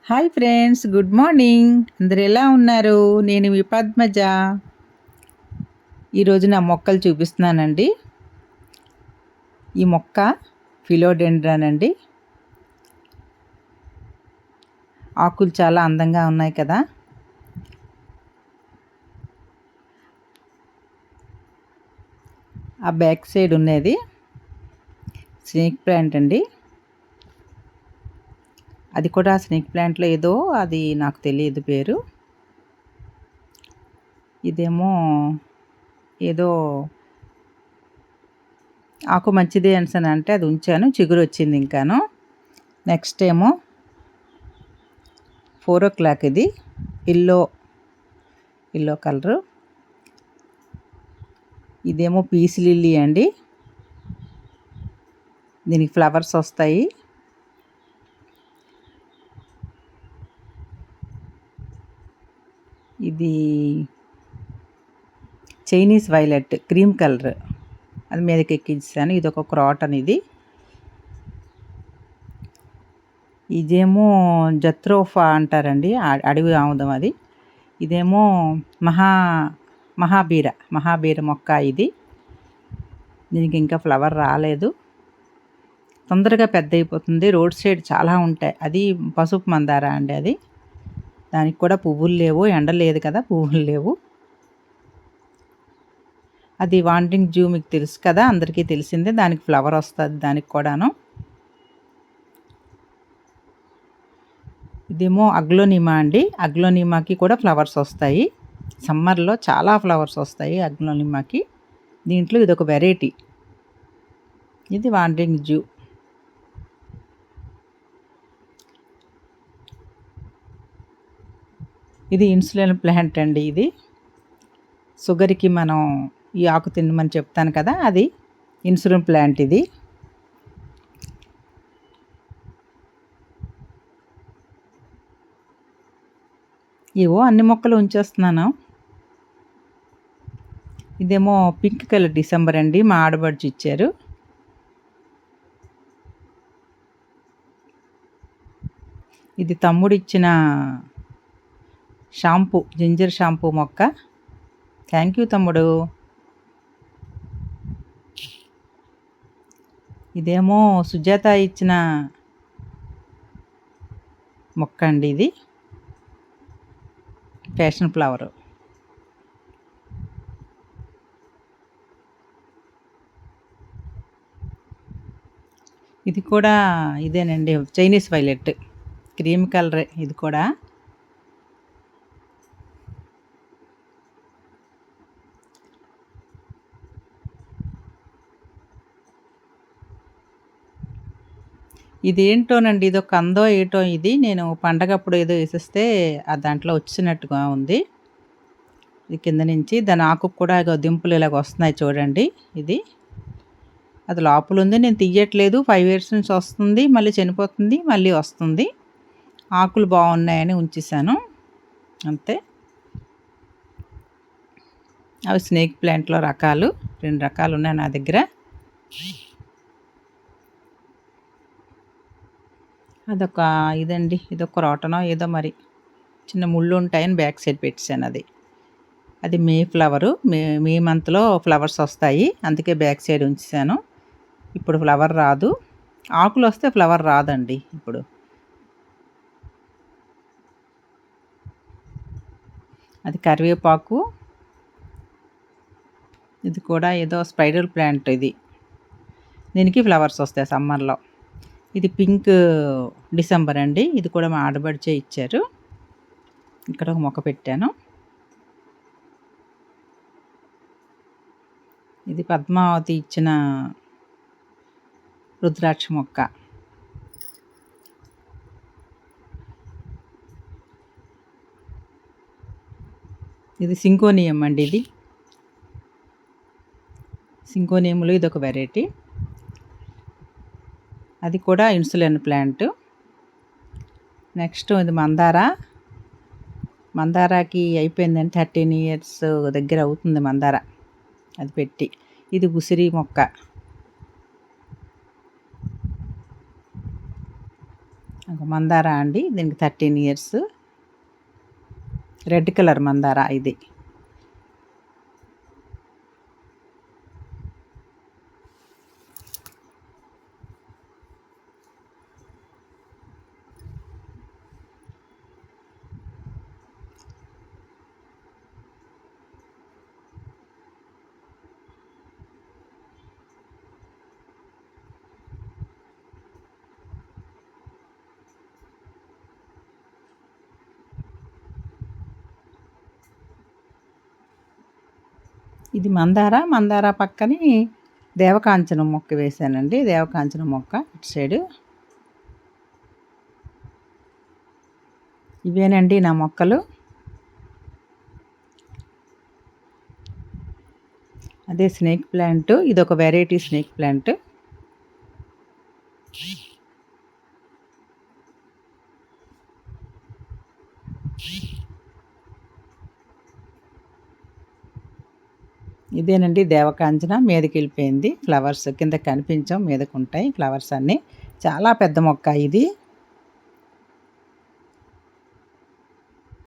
Hi friends, good morning. అందరు ఎలా ఉన్నారు? నేను మీ పద్మజ. ఈరోజు నా మొక్కలు చూపిస్తున్నానండి. ఈ మొక్క ఫిలోడెండ్రాన్ అండి. ఆకులు చాలా అందంగా ఉన్నాయి కదా. ఆ బ్యాక్ సైడ్ ఉన్నది స్నేక్ ప్లాంట్ అండి. అది కూడా స్నేక్ ప్లాంట్లో ఏదో అది నాకు తెలియదు పేరు. ఇదేమో ఏదో ఆకు మంచిది అని అంటే అది ఉంచాను, చిగురు వచ్చింది ఇంకాను. నెక్స్ట్ ఏమో 4 o'clock ఇది ఎల్లో కలరు. ఇదేమో పీస్ లిల్లీ అండి. దీనికి ఫ్లవర్స్ వస్తాయి. ఇది చైనీస్ వైలెట్ క్రీమ్ కలర్, అది మీదకి ఎక్కించాను. ఇది ఒక క్రాటన్. ఇదేమో జత్రోఫా అంటారండి, అడవి ఆముదం అది. ఇదేమో మహాబీర మొక్క. దీనికి ఇంకా ఫ్లవర్ రాలేదు, తొందరగా పెద్ద అయిపోతుంది. రోడ్ సైడ్ చాలా ఉంటాయి. అది పసుపు మందార అండి. అది దానికి కూడా పువ్వులు లేవు, ఎండ లేదు కదా, పువ్వులు లేవు. అది వాంటింగ్ జూ మీకు తెలుసు కదా, అందరికీ తెలిసిందే. దానికి ఫ్లవర్ వస్తుంది, దానికి కూడాను. ఇదేమో అగ్లోనిమా అండి. అగ్లోనిమాకి కూడా ఫ్లవర్స్ వస్తాయి. సమ్మర్లో చాలా ఫ్లవర్స్ వస్తాయి అగ్లోనిమాకి. దీంట్లో ఇదొక వెరైటీ. ఇది వాండరింగ్ జూ. ఇది ఇన్సులిన్ ప్లాంట్ అండి. ఇది షుగర్కి మనం ఈ ఆకు తినమని చెప్తాను కదా, అది ఇన్సులిన్ ప్లాంట్. ఇది ఇవో అన్ని మొక్కలు ఉంచేస్తున్నాను. ఇదేమో పింక్ కలర్ డిసెంబర్ అండి, మా ఆడబడుచు ఇచ్చారు. ఇది తమ్ముడు ఇచ్చిన షాంపూ, జింజర్ షాంపూ మొక్క. థ్యాంక్ యూ తమ్ముడు. ఇదేమో సుజాత ఇచ్చిన మొక్క అండి. ఇది ఫ్యాషన్ ఫ్లవరు. ఇది కూడా ఇదేనండి, చైనీస్ వైలెట్ క్రీమ్ కలరే. ఇది కూడా ఇదేంటోనండి, ఇది ఒక అందం ఏటో. ఇది నేను పండగప్పుడు ఏదో వేసేస్తే ఆ దాంట్లో వచ్చినట్టుగా ఉంది. ఇది కింద నుంచి దాని ఆకు కూడా దింపులు ఇలాగ వస్తున్నాయి చూడండి. ఇది అది లోపల ఉంది, నేను తీయట్లేదు. 5 years నుంచి వస్తుంది, మళ్ళీ చనిపోతుంది, మళ్ళీ వస్తుంది. ఆకులు బాగున్నాయని ఉంచేసాను అంతే. అవి స్నేక్ ప్లాంట్లో రకాలు 2 రకాలు ఉన్నాయి నా దగ్గర. అదొక ఇదండి, ఇదొక రోటనో ఏదో మరి, చిన్న ముళ్ళు ఉంటాయని బ్యాక్ సైడ్ పెట్టాను. అది మే ఫ్లవరు. మే మంత్లో ఫ్లవర్స్ వస్తాయి, అందుకే బ్యాక్ సైడ్ ఉంచాను. ఇప్పుడు ఫ్లవర్ రాదు, ఆకులు వస్తే ఫ్లవర్ రాదండి ఇప్పుడు. అది కరివేపాకు. ఇది కూడా ఏదో స్పైడల్ ప్లాంట్. దీనికి ఫ్లవర్స్ వస్తాయి సమ్మర్లో. ఇది పింక్ డిసెంబర్ అండి. ఇది కూడా మా ఆడబడిచే ఇచ్చారు. ఇక్కడ ఒక మొక్క పెట్టాను. ఇది పద్మావతి ఇచ్చిన రుద్రాక్ష మొక్క. ఇది సింకోనియం అండి. ఇది సింకోనియంలో ఇదొక వెరైటీ. అది కూడా ఇన్సులిన్ ప్లాంట్. నెక్స్ట్ ఇది మందారాకి అయిపోయిందండి, 13 years దగ్గర అవుతుంది మందార అది పెట్టి. ఇది ఉసిరి మొక్క. మందార అండి. దీనికి 13 ఇయర్స్. రెడ్ కలర్ మందార ఇది. ఇది మందార పక్కనే దేవకాంచనం మొక్క వేశానండి. దేవకాంచనం మొక్క ఇటు సైడు. ఇవేనండి నా మొక్కలు. అదే స్నేక్ ప్లాంట్. ఇదొక వెరైటీ స్నేక్ ప్లాంట్. ఇదేనండి దేవకాంచన. మీదకెళ్ళిపోయింది. ఫ్లవర్స్ కింద కనిపించవు, మీదకుంటాయి ఫ్లవర్స్ అన్నీ. చాలా పెద్ద మొక్క ఇది.